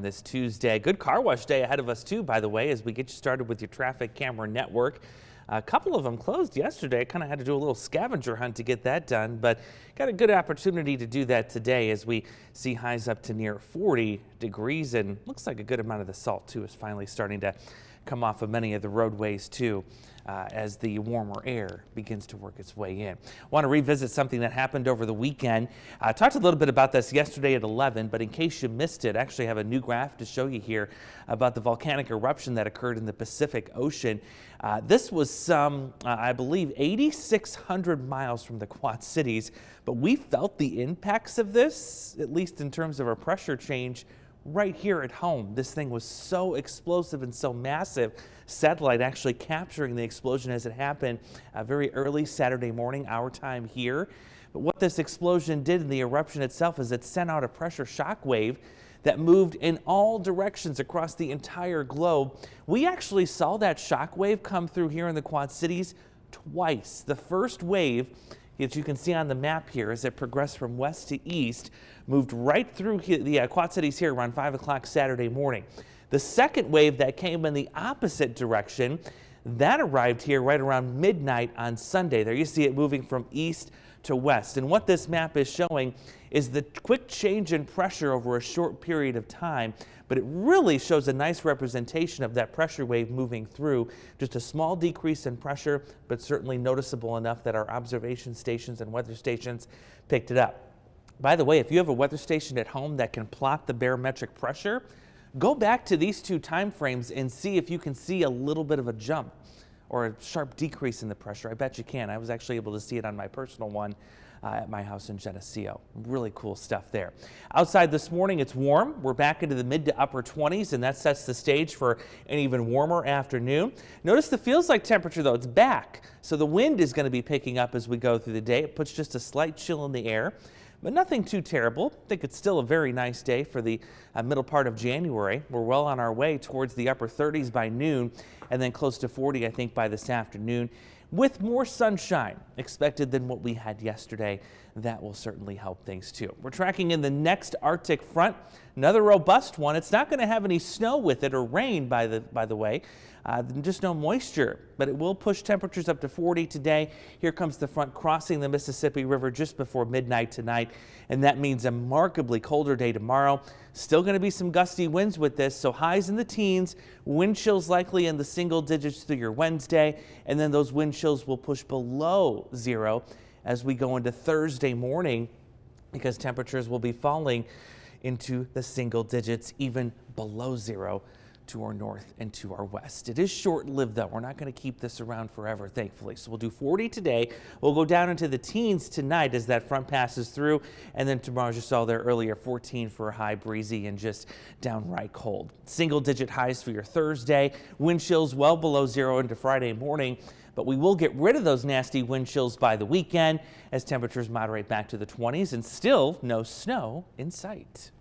This Tuesday. Good car wash day ahead of us too, by the way, as we get you started with your traffic camera network. A couple of them closed yesterday. I kind of had to do a little scavenger hunt to get that done, but got a good opportunity to do that today as we see highs up to near 40 degrees, and looks like a good amount of the salt too is finally starting to come off of many of the roadways too, as the warmer air begins to work its way in. Want to revisit something that happened over the weekend. I talked a little bit about this yesterday at 11, but in case you missed it, I actually have a new graph to show you here about the volcanic eruption that occurred in the Pacific Ocean. This was some, I believe, 8,600 miles from the Quad Cities, but we felt the impacts of this, at least in terms of our pressure change, right here at home. This thing was so explosive and so massive. Satellite actually capturing the explosion as it happened very early Saturday morning, our time here. But what this explosion did in the eruption itself is it sent out a pressure shock wave that moved in all directions across the entire globe. We actually saw that shock wave come through here in the Quad Cities twice. The first wave, as you can see on the map here, as it progressed from west to east, moved right through the Quad Cities here around 5 o'clock Saturday morning. The second wave that came in the opposite direction, that arrived here right around midnight on Sunday. There you see it moving from east to west. And what this map is showing is the quick change in pressure over a short period of time, but it really shows a nice representation of that pressure wave moving through. Just a small decrease in pressure, but certainly noticeable enough that our observation stations and weather stations picked it up. By the way, if you have a weather station at home that can plot the barometric pressure, go back to these two time frames and see if you can see a little bit of a jump or a sharp decrease in the pressure. I bet you can. I was actually able to see it on my personal one at my house in Geneseo. Really cool stuff there. Outside this morning, it's warm. We're back into the mid to upper 20s, and that sets the stage for an even warmer afternoon. Notice the feels like temperature, though. It's back. So the wind is going to be picking up as we go through the day. It puts just a slight chill in the air, but nothing too terrible. I think it's still a very nice day for the middle part of January. We're well on our way towards the upper 30s by noon, and then close to 40, I think, by this afternoon, with more sunshine expected than what we had yesterday. That will certainly help things too. We're tracking in the next Arctic front, another robust one. It's not going to have any snow with it or rain, by the way. Just no moisture, but it will push temperatures up to 40 today. Here comes the front crossing the Mississippi River just before midnight tonight, and that means a markedly colder day tomorrow. Still going to be some gusty winds with this, so highs in the teens, wind chills likely in the single digits through your Wednesday, and then those wind chills will push below zero as we go into Thursday morning, because temperatures will be falling into the single digits, even below zero to our north and to our west. It is short-lived though. We're not going to keep this around forever, thankfully. So we'll do 40 today. We'll go down into the teens tonight as that front passes through, and then tomorrow, as you saw there earlier, 14 for a high, breezy and just downright cold. Single-digit highs for your Thursday. Wind chills well below zero into Friday morning, but we will get rid of those nasty wind chills by the weekend as temperatures moderate back to the 20s, and still no snow in sight.